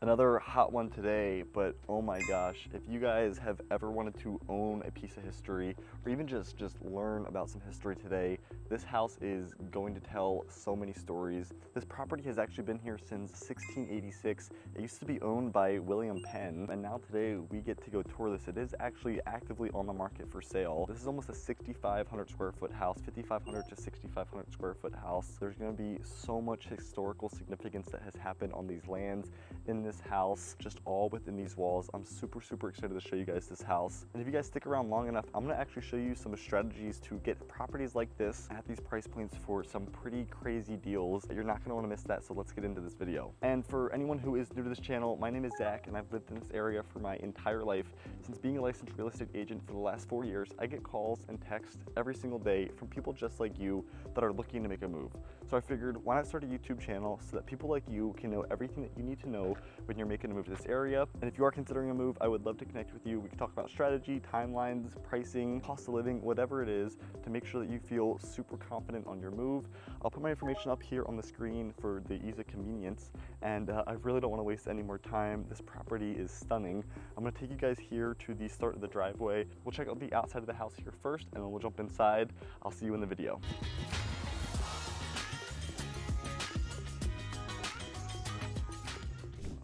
Another hot one today, but oh my gosh, if you guys have ever wanted to own a piece of history or even just learn about some history today, this house is going to tell so many stories. This property has actually been here since 1686. It used to be owned by William Penn, and now today we get to go tour this. It is actually actively on the market for sale. This is almost a 6,500 square foot house, 5,500 to 6,500 square foot house. There's gonna be so much historical significance that has happened on these lands in this house, just all within these walls. I'm super excited to show you guys this house. And if you guys stick around long enough, I'm gonna actually show you some strategies to get properties like this at these price points for some pretty crazy deals. You're not gonna wanna miss that, so let's get into this video. And for anyone who is new to this channel, my name is Zach, and I've lived in this area for my entire life. Since being a licensed real estate agent for the last 4 years, I get calls and texts every single day from people just like you that are looking to make a move. So I figured, why not start a YouTube channel so that people like you can know everything that you need to know when you're making a move to this area. And if you are considering a move, I would love to connect with you. We can talk about strategy, timelines, pricing, cost of living, whatever it is, to make sure that you feel super confident on your move. I'll put my information up here on the screen for the ease of convenience. And I really don't want to waste any more time. This property is stunning. I'm going to take you guys here to the start of the driveway. We'll check out the outside of the house here first, and then we'll jump inside. I'll see you in the video.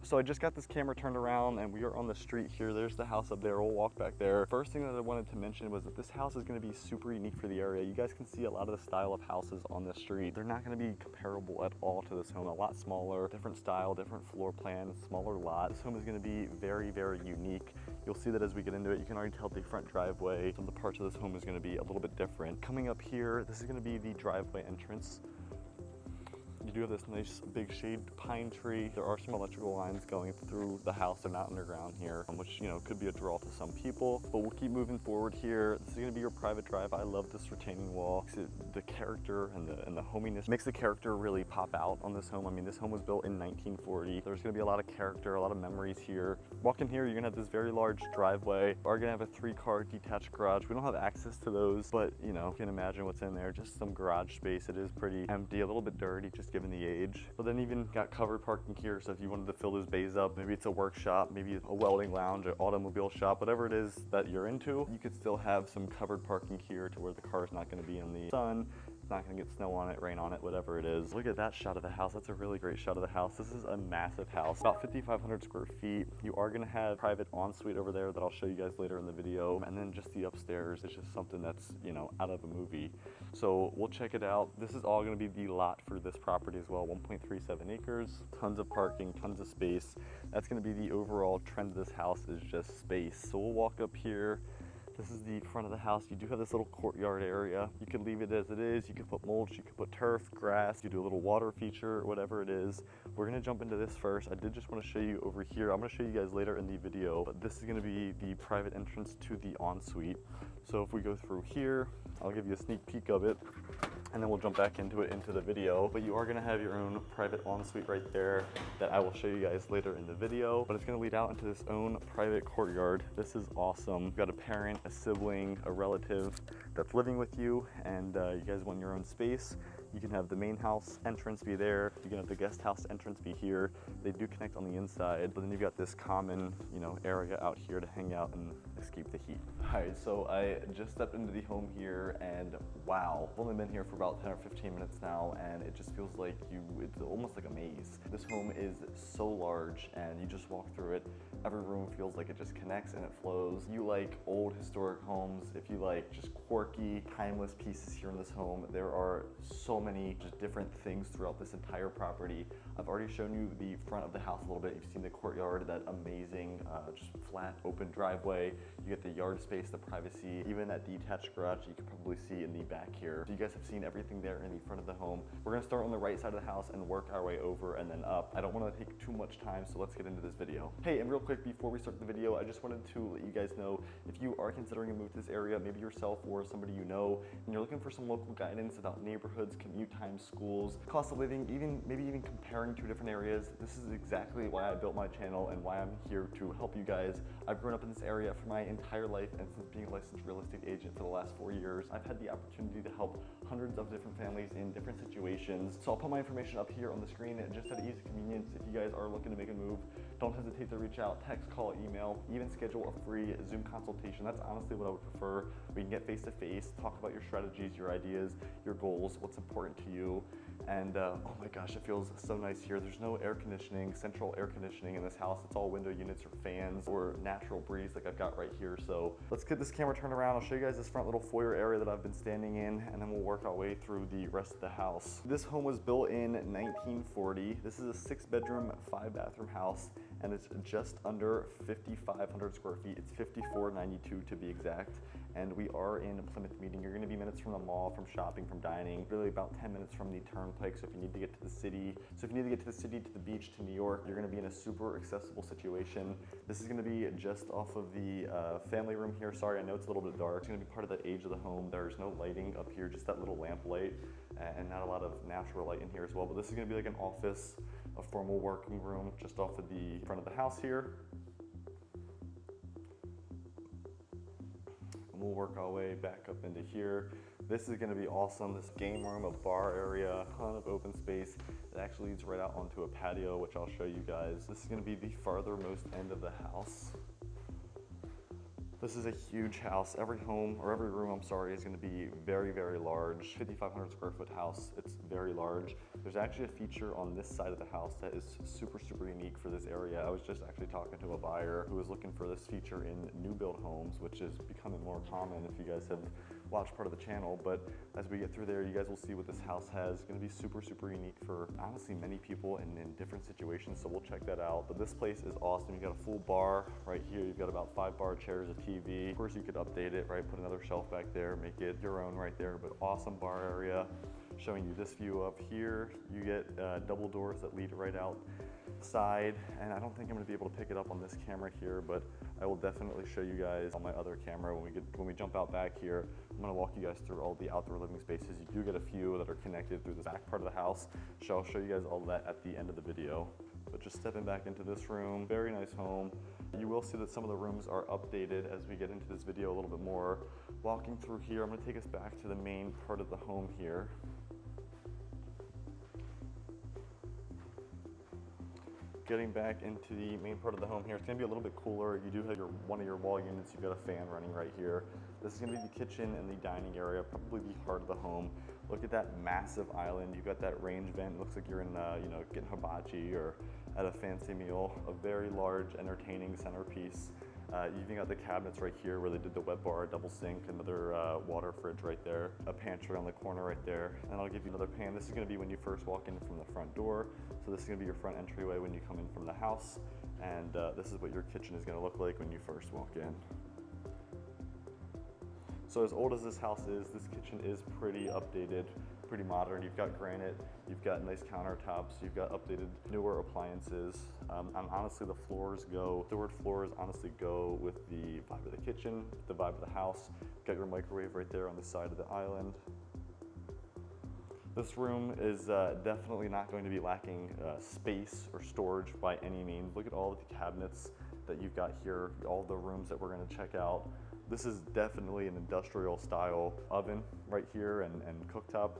So I just got this camera turned around and we are on the street here. There's the house up there. We'll walk back there. First thing that I wanted to mention was that this house is going to be super unique for the area. You guys can see a lot of the style of houses on this street. They're not going to be comparable at all to this home. A lot smaller, different style, different floor plan, smaller lot. This home is going to be very unique. You'll see that as we get into it. You can already tell the front driveway. Some of the parts of this home is going to be a little bit different. Coming up here, this is going to be the driveway entrance. You do have this nice big shade pine tree. There are some electrical lines going through the house. They're not underground here, which, you know, could be a draw to some people, but we'll keep moving forward here. This is gonna be your private drive. I love this retaining wall. The character and the hominess makes the character really pop out on this home. I mean, this home was built in 1940. There's gonna be a lot of character, a lot of memories here. Walk in here, you're gonna have this very large driveway. We're gonna have a 3-car detached garage. We don't have access to those, but you know, you can imagine what's in there. Just some garage space. It is pretty empty, a little bit dirty, just given the age. But then even got covered parking here, so if you wanted to fill those bays up, maybe it's a workshop, maybe a welding lounge, an automobile shop, whatever it is that you're into, you could still have some covered parking here to where the car is not going to be in the sun. It's not gonna get snow on it, rain on it, whatever it is. Look at that shot of the house. That's a really great shot of the house. This is a massive house, about 5,500 square feet. You are gonna have private ensuite over there that I'll show you guys later in the video. And then just the upstairs is just something that's, you know, out of a movie. So we'll check it out. This is all gonna be the lot for this property as well, 1.37 acres, tons of parking, tons of space. That's gonna be the overall trend of this house, is just space. So we'll walk up here. This is the front of the house. You do have this little courtyard area. You could leave it as it is. You could put mulch, you could put turf, grass, you do a little water feature, whatever it is. We're gonna jump into this first. I did just wanna show you over here. I'm gonna show you guys later in the video, but this is gonna be the private entrance to the ensuite. So if we go through here, I'll give you a sneak peek of it, and then we'll jump back into the video. But you are gonna have your own private ensuite right there that I will show you guys later in the video, but it's gonna lead out into this own private courtyard. This is awesome. You've got a parent, a sibling, a relative that's living with you, and you guys want your own space. You can have the main house entrance be there. You can have the guest house entrance be here. They do connect on the inside, but then you've got this common, you know, area out here to hang out and escape the heat. All right, so I just stepped into the home here, and wow, I've only been here for about 10 or 15 minutes now, and it just feels like it's almost like a maze. This home is so large, and you just walk through it. Every room feels like it just connects and it flows. You like old historic homes, if you like just quirky, timeless pieces here in this home, there are so many just different things throughout this entire property. I've already shown you the front of the house a little bit. You've seen the courtyard, that amazing just flat open driveway. You get the yard space, the privacy, even that detached garage you can probably see in the back here. So you guys have seen everything there in the front of the home. We're gonna start on the right side of the house and work our way over and then up. I don't wanna take too much time, so let's get into this video. Hey, and real quick before we start the video, I just wanted to let you guys know, if you are considering a move to this area, maybe yourself or somebody you know, and you're looking for some local guidance about neighborhoods, commute times, schools, cost of living, maybe even comparing two different areas. This is exactly why I built my channel and why I'm here to help you guys. I've grown up in this area for my entire life, and since being a licensed real estate agent for the last 4 years, I've had the opportunity to help hundreds of different families in different situations. So I'll put my information up here on the screen just at ease convenience. If you guys are looking to make a move, don't hesitate to reach out, text, call, email, even schedule a free Zoom consultation. That's honestly what I would prefer. We can get face to face, talk about your strategies, your ideas, your goals, what's important to you. And oh my gosh, it feels so nice here. There's no air conditioning, central air conditioning in this house. It's all window units or fans or natural breeze like I've got right here. So let's get this camera turned around. I'll show you guys this front little foyer area that I've been standing in, and then we'll work our way through the rest of the house. This home was built in 1940. This is a 6-bedroom, 5-bathroom house, and it's just under 5,500 square feet. It's 5,492 to be exact. And we are in Plymouth Meeting. You're gonna be minutes from the mall, from shopping, from dining, really about 10 minutes from the turnpike. So if you need to get to the city, to the beach, to New York, you're gonna be in a super accessible situation. This is gonna be just off of the family room here. Sorry, I know it's a little bit dark. It's gonna be part of the age of the home. There's no lighting up here, just that little lamp light, and not a lot of natural light in here as well. But this is gonna be like an office, a formal working room, just off of the front of the house here. We'll work our way back up into here. This is gonna be awesome. This game room, a bar area, a ton of open space. It actually leads right out onto a patio, which I'll show you guys. This is gonna be the farthermost end of the house. This is a huge house. Every home, or every room, I'm sorry, is gonna be very, very large. 5,500 square foot house, it's very large. There's actually a feature on this side of the house that is super, super unique for this area. I was just actually talking to a buyer who was looking for this feature in new build homes, which is becoming more common if you guys have watched part of the channel. But as we get through there, you guys will see what this house has. It's gonna be super, super unique for honestly many people in different situations, so we'll check that out. But this place is awesome. You've got a full bar right here. You've got about 5 bar chairs, a TV. Of course, you could update it, right? Put another shelf back there, make it your own right there, but awesome bar area. Showing you this view up here. You get double doors that lead right outside, and I don't think I'm gonna be able to pick it up on this camera here, but I will definitely show you guys on my other camera when we jump out back here. I'm gonna walk you guys through all the outdoor living spaces. You do get a few that are connected through the back part of the house, so I'll show you guys all that at the end of the video. But just stepping back into this room, very nice home. You will see that some of the rooms are updated as we get into this video a little bit more. Walking through here, I'm gonna take us back to the main part of the home here. Getting back into the main part of the home here, it's gonna be a little bit cooler. You do have one of your wall units, you've got a fan running right here. This is gonna be the kitchen and the dining area, probably the heart of the home. Look at that massive island. You've got that range vent. It looks like you're in, getting hibachi or at a fancy meal. A very large, entertaining centerpiece. You even got the cabinets right here where they did the wet bar, double sink, another water fridge right there, a pantry on the corner right there. And I'll give you another pan. This is gonna be when you first walk in from the front door. So this is gonna be your front entryway when you come in from the house. And this is what your kitchen is gonna look like when you first walk in. So as old as this house is, this kitchen is pretty updated, pretty modern. You've got granite, you've got nice countertops, you've got updated, newer appliances. And honestly, the floors honestly go with the vibe of the kitchen, the vibe of the house. You've got your microwave right there on the side of the island. This room is definitely not going to be lacking space or storage by any means. Look at all of the cabinets that you've got here, all the rooms that we're gonna check out. This is definitely an industrial style oven right here and cooktop.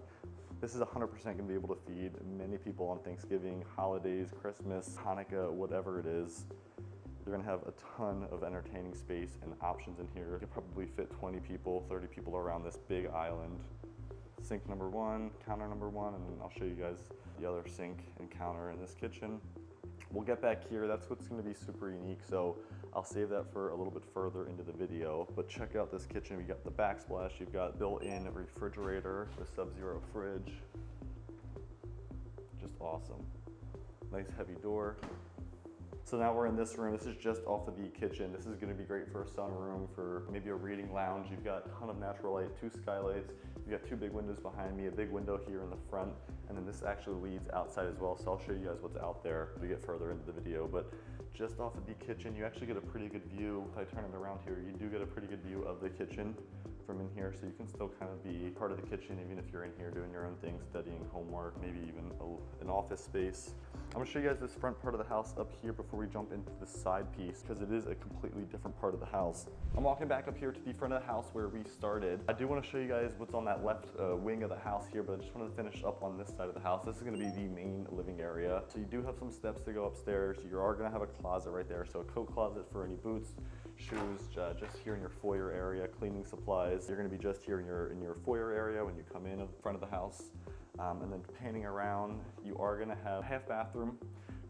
This is 100% gonna be able to feed many people on Thanksgiving, holidays, Christmas, Hanukkah, whatever it is. You're gonna have a ton of entertaining space and options in here. You could probably fit 20 people, 30 people around this big island. Sink number 1, counter number 1, and then I'll show you guys the other sink and counter in this kitchen. We'll get back here. That's what's gonna be super unique, so I'll save that for a little bit further into the video. But check out this kitchen. We got the backsplash, you've got built-in refrigerator, the Sub-Zero fridge. Just awesome. Nice heavy door. So now we're in this room. This is just off of the kitchen. This is gonna be great for a sunroom, for maybe a reading lounge. You've got a ton of natural light, 2 skylights. You got two big windows behind me, a big window here in the front, and then this actually leads outside as well. So I'll show you guys what's out there as we get further into the video. But just off of the kitchen, you actually get a pretty good view. If I turn it around here, you do get a pretty good view of the kitchen from in here, so you can still kind of be part of the kitchen even if you're in here doing your own thing, studying, homework, maybe even an office space. I'm gonna show you guys this front part of the house up here before we jump into the side piece, because it is a completely different part of the house. I'm walking back up here to the front of the house where we started. I do want to show you guys what's on that left wing of the house here, but I just wanted to finish up on this side of the house. This is going to be the main living area. So you do have some steps to go upstairs. You are going to have a closet right there, so a coat closet for any boots, shoes, just here in your foyer area, cleaning supplies. You're going to be just here in your foyer area when you come in front of the house. And then panning around, you are going to have a half bathroom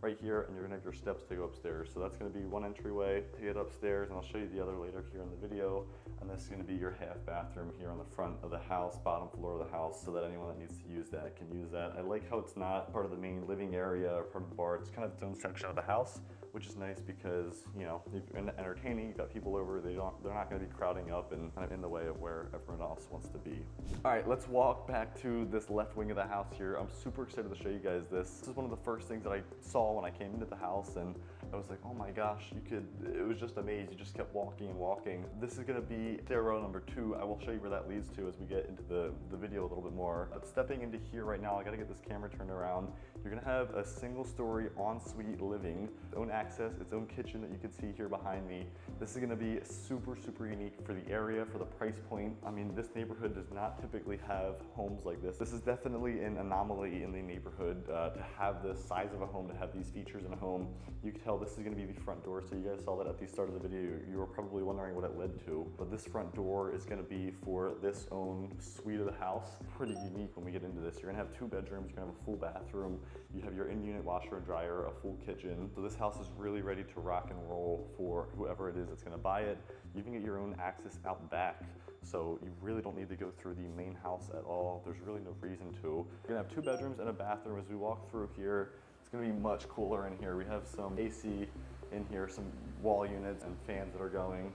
right here, and you're gonna have your steps to go upstairs. So that's gonna be one entryway to get upstairs, and I'll show you the other later here in the video. And this is gonna be your half bathroom here on the front of the house, bottom floor of the house, so that anyone that needs to use that can use that. I like how it's not part of the main living area or part of the bar. It's kind of its own section of the house, which is nice because, you know, if you're entertaining, you've got people over, they're not gonna be crowding up and kind of in the way of where everyone else wants to be. All right, let's walk back to this left wing of the house here. I'm super excited to show you guys this. This is one of the first things that I saw when I came into the house, and I was like, oh my gosh, it was just a maze. You just kept walking and walking. This is gonna be stairwell number 2. I will show you where that leads to as we get into the video a little bit more. But stepping into here right now, I gotta get this camera turned around. You're gonna have a single story ensuite living, its own access, its own kitchen that you can see here behind me. This is gonna be super, super unique for the area, for the price point. I mean, this neighborhood does not typically have homes like this. This is definitely an anomaly in the neighborhood to have the size of a home, to have these features in a home. You can tell this is gonna be the front door, so you guys saw that at the start of the video. You were probably wondering what it led to, but this front door is gonna be for this own suite of the house. Pretty unique when we get into this. You're gonna have 2 bedrooms, you're gonna have a full bathroom, you have your in-unit washer and dryer, a full kitchen. So this house is really ready to rock and roll for whoever it is that's gonna buy it. You can get your own access out back, so you really don't need to go through the main house at all. There's really no reason to. You're gonna have 2 bedrooms and a bathroom. As we walk through here, it's gonna be much cooler in here. We have some AC in here, some wall units and fans that are going.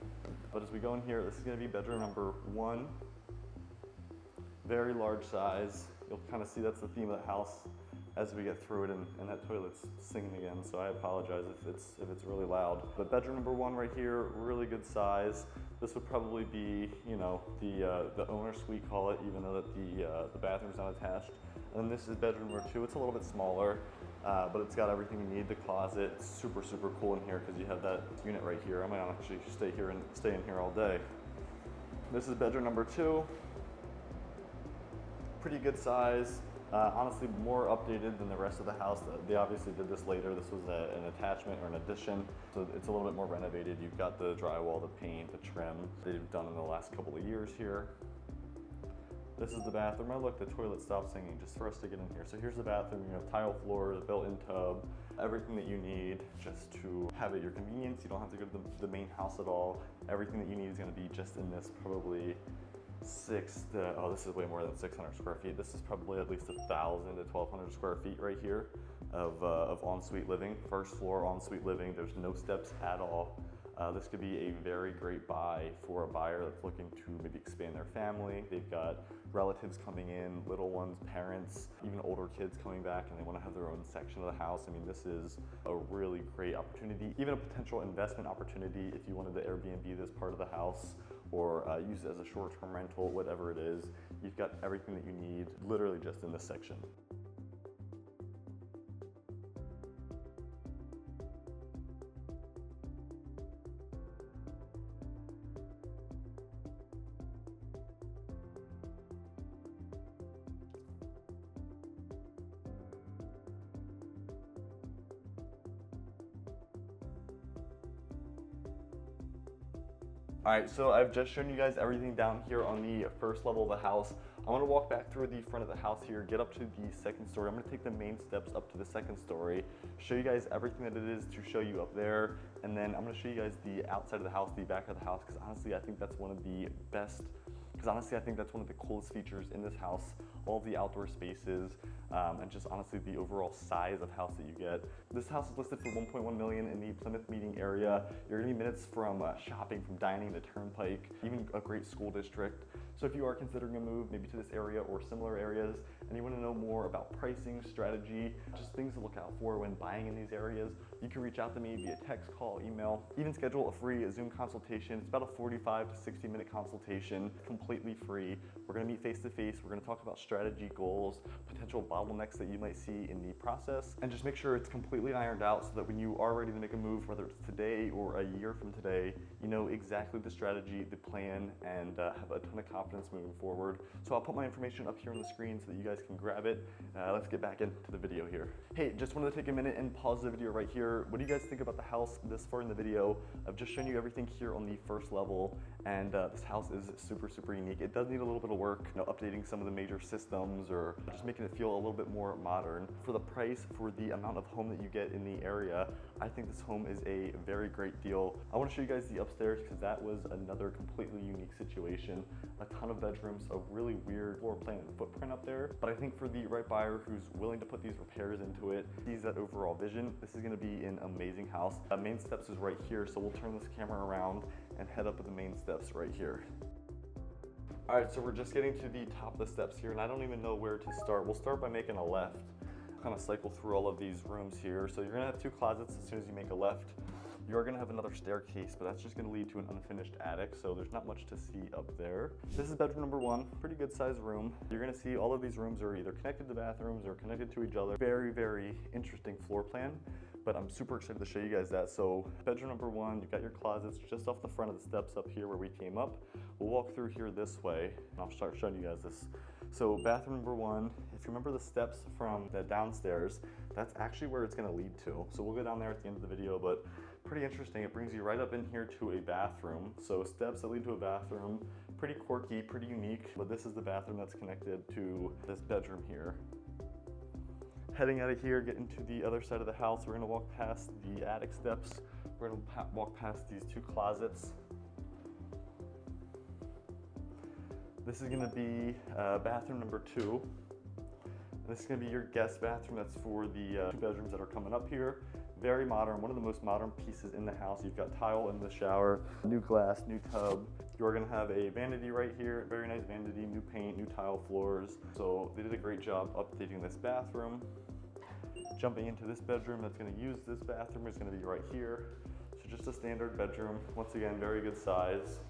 But as we go in here, this is gonna be bedroom number 1. Very large size. You'll kind of see that's the theme of the house as we get through it, and that toilet's singing again, so I apologize if it's really loud. But bedroom number 1 right here, really good size. This would probably be, you know, the owner suite, call it, even though that the bathroom's not attached. And then this is bedroom number 2. It's a little bit smaller, but it's got everything you need. The closet, it's super, super cool in here because you have that unit right here. I might actually stay in here all day. This is bedroom number 2. Pretty good size. Honestly, more updated than the rest of the house. They obviously did this later. This was an attachment or an addition, so it's a little bit more renovated. You've got the drywall, the paint, the trim they've done in the last couple of years here. This is the bathroom. Oh look, the toilet stopped singing just for us to get in here. So here's the bathroom. You have tile floors, a built-in tub, everything that you need just to have at your convenience. You don't have to go to the main house at all. Everything that you need is going to be just in this probably this is way more than 600 square feet. This is probably at least 1,000 to 1,200 square feet right here of ensuite living. First floor ensuite living. There's no steps at all. This could be a very great buy for a buyer that's looking to maybe expand their family. They've got relatives coming in, little ones, parents, even older kids coming back, and they want to have their own section of the house. I mean, this is a really great opportunity, even a potential investment opportunity if you wanted to Airbnb this part of the house or use it as a short-term rental, whatever it is. You've got everything that you need literally just in this section. All right, so I've just shown you guys everything down here on the first level of the house. I want to walk back through the front of the house here, get up to the second story. I'm going to take the main steps up to the second story, show you guys everything that it is to show you up there, and then I'm going to show you guys the outside of the house, the back of the house, because honestly, I think that's one of the best because honestly, I think that's one of the coolest features in this house, all of the outdoor spaces, and just honestly the overall size of house that you get. This house is listed for $1.1 million in the Plymouth Meeting area. You're gonna be minutes from shopping, from dining to Turnpike, even a great school district. So if you are considering a move, maybe to this area or similar areas, and you wanna know more about pricing, strategy, just things to look out for when buying in these areas, you can reach out to me via text, call, email, even schedule a free Zoom consultation. It's about a 45 to 60-minute consultation, completely free. We're gonna meet face-to-face. We're gonna talk about strategy, goals, potential bottlenecks that you might see in the process, and just make sure it's completely ironed out so that when you are ready to make a move, whether it's today or a year from today, you know exactly the strategy, the plan, and have a ton of confidence moving forward. So I'll put my information up here on the screen so that you guys can grab it. Let's get back into the video here. Hey, just wanted to take a minute and pause the video right here. What do you guys think about the house this far in the video? I've just shown you everything here on the first level, and this house is super, super unique. It does need a little bit of work, you know, updating some of the major systems or just making it feel a little bit more modern. For the price, for the amount of home that you get in the area, I think this home is a very great deal. I want to show you guys the upstairs because that was another completely unique situation. A ton of bedrooms, a really weird floor plan and footprint up there. But I think for the right buyer who's willing to put these repairs into it, sees that overall vision, this is going to be an amazing house. Main steps is right here, so we'll turn this camera around and head up to the main steps right here. All right, so we're just getting to the top of the steps here, and I don't even know where to start. We'll start by making a left. Kind of cycle through all of these rooms here. So you're gonna have 2 closets as soon as you make a left. You're gonna have another staircase, but that's just gonna lead to an unfinished attic, so there's not much to see up there. This is bedroom number 1, pretty good sized room. You're gonna see all of these rooms are either connected to bathrooms or connected to each other. Very, very interesting floor plan, but I'm super excited to show you guys that. So bedroom number 1, you've got your closets just off the front of the steps up here where we came up. We'll walk through here this way, and I'll start showing you guys this. So bathroom number 1, if you remember the steps from the downstairs, that's actually where it's gonna lead to. So we'll go down there at the end of the video, but pretty interesting. It brings you right up in here to a bathroom. So steps that lead to a bathroom, pretty quirky, pretty unique, but this is the bathroom that's connected to this bedroom here. Heading out of here, get into the other side of the house. We're gonna walk past the attic steps. We're gonna walk past these 2 closets. This is gonna be bathroom number 2. This is gonna be your guest bathroom. That's for the 2 bedrooms that are coming up here. Very modern, one of the most modern pieces in the house. You've got tile in the shower, new glass, new tub. You're gonna have a vanity right here, very nice vanity, new paint, new tile floors. So they did a great job updating this bathroom. Jumping into this bedroom that's gonna use this bathroom is gonna be right here. So just a standard bedroom. Once again, very good size.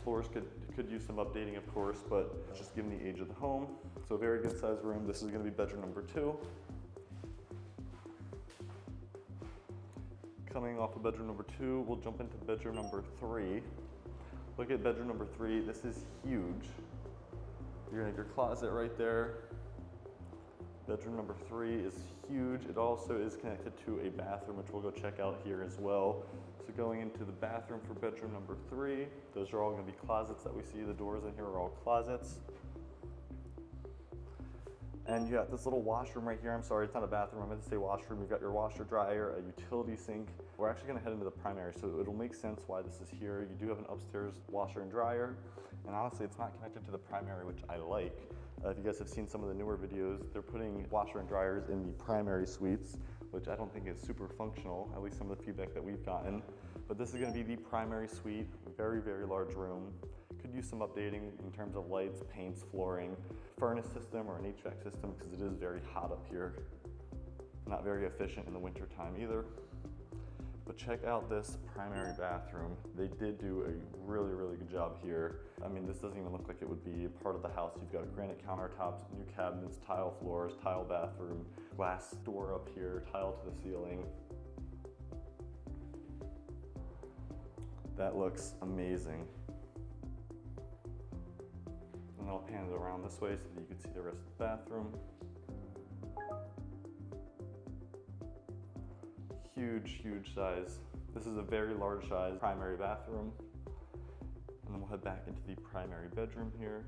Floors could use some updating, of course, but just given the age of the home. So very good sized room. This is gonna be bedroom number 2. Coming off of bedroom number 2, we'll jump into bedroom number 3. Look at bedroom number 3. This is huge. You're gonna have your closet right there. Bedroom number 3 is huge. It also is connected to a bathroom, which we'll go check out here as well. So going into the bathroom for bedroom number 3, those are all gonna be closets that we see. The doors in here are all closets. And you got this little washroom right here. I'm sorry, it's not a bathroom, I meant to say washroom. You've got your washer dryer, a utility sink. We're actually gonna head into the primary, so it'll make sense why this is here. You do have an upstairs washer and dryer. And honestly, it's not connected to the primary, which I like. If you guys have seen some of the newer videos, they're putting washer and dryers in the primary suites, which I don't think is super functional, at least some of the feedback that we've gotten. But this is gonna be the primary suite, very, very large room. Could use some updating in terms of lights, paints, flooring, furnace system or an HVAC system because it is very hot up here. Not very efficient in the winter time either. But check out this primary bathroom. They did do a really, really good job here. I mean, this doesn't even look like it would be part of the house. You've got granite countertops, new cabinets, tile floors, tile bathroom, glass door up here, tile to the ceiling. That looks amazing. And I'll pan it around this way so that you can see the rest of the bathroom. Huge, huge size. This is a very large size primary bathroom. And then we'll head back into the primary bedroom here.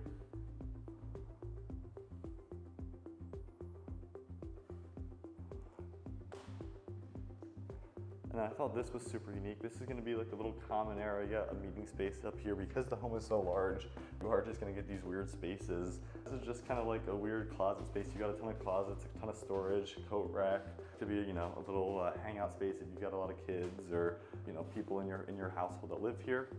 And I thought this was super unique. This is gonna be like a little common area, a meeting space up here. Because the home is so large, you are just gonna get these weird spaces. This is just kind of like a weird closet space. You got a ton of closets, a ton of storage, coat rack. Could be, you know, a little hangout space if you've got a lot of kids or, you know, people in your household that live here.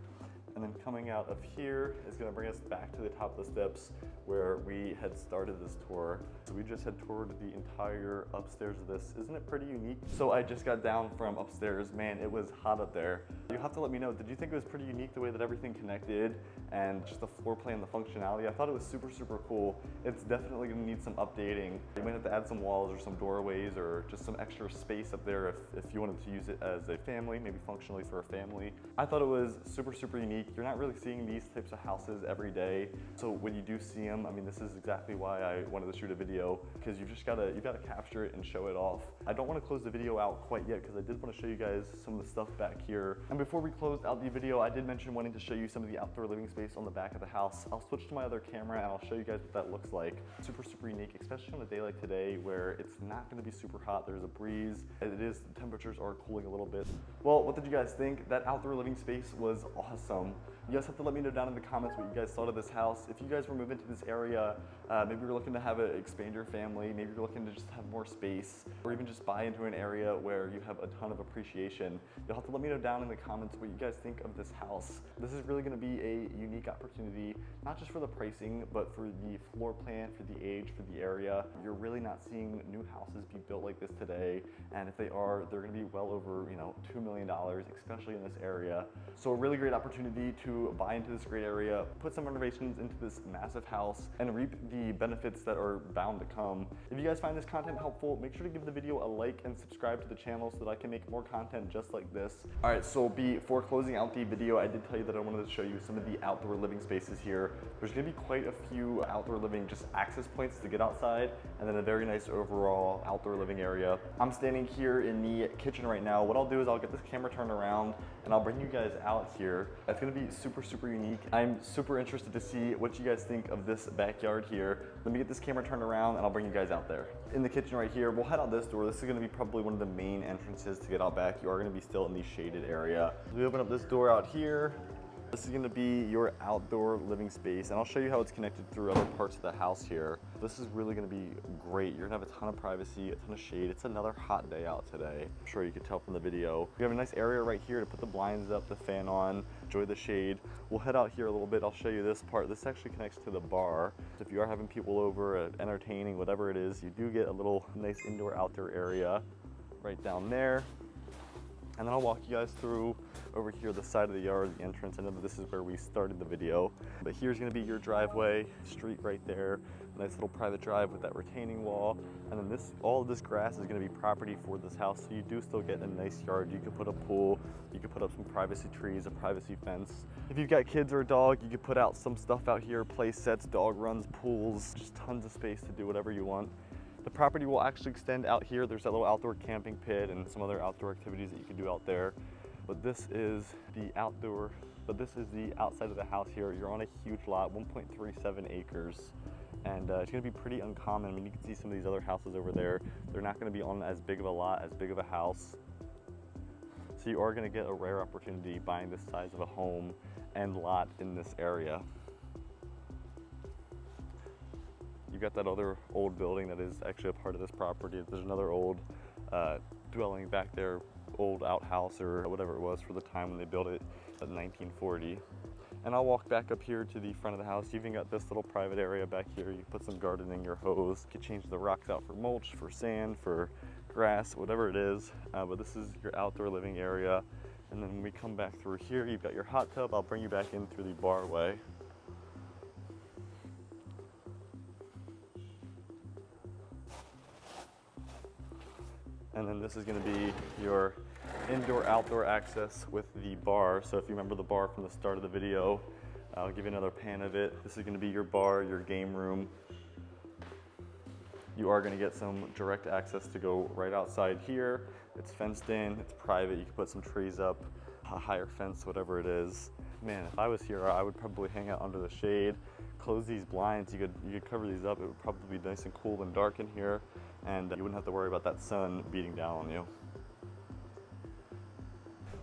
And then coming out of here is gonna bring us back to the top of the steps where we had started this tour. So we just had toured the entire upstairs of this. Isn't it pretty unique? So I just got down from upstairs. Man, it was hot up there. You have to let me know, did you think it was pretty unique the way that everything connected and just the floor plan, the functionality? I thought it was super, super cool. It's definitely gonna need some updating. You might have to add some walls or some doorways or just some extra space up there if you wanted to use it as a family, maybe functionally for a family. I thought it was super, super unique. You're not really seeing these types of houses every day. So when you do see them, I mean, this is exactly why I wanted to shoot a video, because you've got to capture it and show it off. I don't want to close the video out quite yet because I did want to show you guys some of the stuff back here. And before we closed out the video, I did mention wanting to show you some of the outdoor living space on the back of the house. I'll switch to my other camera and I'll show you guys what that looks like. Super, super unique, especially on a day like today where it's not going to be super hot. There's a breeze. The temperatures are cooling a little bit. Well, what did you guys think? That outdoor living space was awesome. You guys have to let me know down in the comments what you guys thought of this house. If you guys were moving to this area, maybe you're looking to expand your family, maybe you're looking to just have more space, or even just buy into an area where you have a ton of appreciation, you'll have to let me know down in the comments what you guys think of this house. This is really gonna be a unique opportunity, not just for the pricing, but for the floor plan, for the age, for the area. You're really not seeing new houses be built like this today, and if they are, they're gonna be well over, you know, $2 million, especially in this area. So a really great opportunity to buy into this great area, put some renovations into this massive house, and reap the benefits that are bound to come. If you guys find this content helpful, make sure to give the video a like and subscribe to the channel so that I can make more content just like this. All right, so before closing out the video, I did tell you that I wanted to show you some of the outdoor living spaces here. There's gonna be quite a few outdoor living just access points to get outside, and then a very nice overall outdoor living area. I'm standing here in the kitchen right now. What I'll do is I'll get this camera turned around and I'll bring you guys out here. It's gonna be super, super unique. I'm super interested to see what you guys think of this backyard here. Let me get this camera turned around and I'll bring you guys out there. In the kitchen right here, we'll head out this door. This is gonna be probably one of the main entrances to get out back. You are gonna be still in the shaded area. We open up this door out here. This is gonna be your outdoor living space, and I'll show you how it's connected through other parts of the house here. This is really gonna be great. You're gonna have a ton of privacy, a ton of shade. It's another hot day out today. I'm sure you can tell from the video. We have a nice area right here to put the blinds up, the fan on, enjoy the shade. We'll head out here a little bit. I'll show you this part. This actually connects to the bar. So if you are having people over, entertaining, whatever it is, you do get a little nice indoor-outdoor area right down there. And then I'll walk you guys through over here, the side of the yard, the entrance. I know that this is where we started the video, but here's gonna be your driveway, street right there, a nice little private drive with that retaining wall. And then all of this grass is gonna be property for this house, so you do still get a nice yard. You could put a pool, you could put up some privacy trees, a privacy fence. If you've got kids or a dog, you could put out some stuff out here, play sets, dog runs, pools, just tons of space to do whatever you want. The property will actually extend out here. There's that little outdoor camping pit and some other outdoor activities that you can do out there. But this is the outside of the house here. You're on a huge lot, 1.37 acres. And it's gonna be pretty uncommon. I mean, you can see some of these other houses over there. They're not gonna be on as big of a lot, as big of a house. So you are gonna get a rare opportunity buying this size of a home and lot in this area. You've got that other old building that is actually a part of this property. There's another old dwelling back there, old outhouse or whatever it was for the time when they built it in 1940. And I'll walk back up here to the front of the house. You've even got this little private area back here. You can put some gardening, your hose. You can change the rocks out for mulch, for sand, for grass, whatever it is. But this is your outdoor living area. And then when we come back through here, you've got your hot tub. I'll bring you back in through the barway. And then this is gonna be your indoor-outdoor access with the bar. So if you remember the bar from the start of the video, I'll give you another pan of it. This is gonna be your bar, your game room. You are gonna get some direct access to go right outside here. It's fenced in, it's private. You can put some trees up, a higher fence, whatever it is. Man, if I was here, I would probably hang out under the shade, close these blinds. You could cover these up. It would probably be nice and cool and dark in here, and you wouldn't have to worry about that sun beating down on you.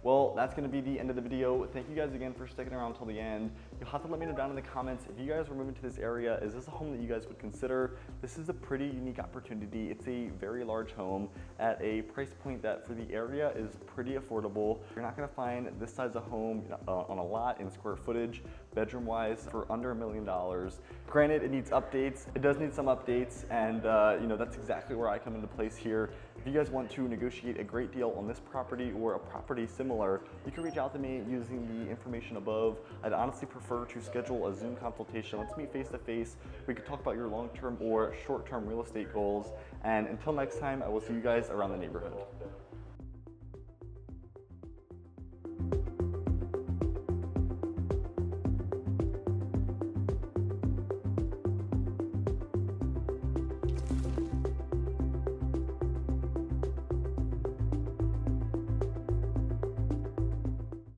Well, that's gonna be the end of the video. Thank you guys again for sticking around until the end. You'll have to let me know down in the comments if you guys were moving to this area, is this a home that you guys would consider? This is a pretty unique opportunity. It's a very large home at a price point that for the area is pretty affordable. You're not gonna find this size of home on a lot in square footage, bedroom wise, for under $1 million. Granted, it needs updates. It does need some updates, and you know, that's exactly where I come into place here. If you guys want to negotiate a great deal on this property or a property similar, you can reach out to me using the information above. I'd honestly prefer to schedule a Zoom consultation. Let's meet face to face. We could talk about your long-term or short-term real estate goals. And until next time, I will see you guys around the neighborhood.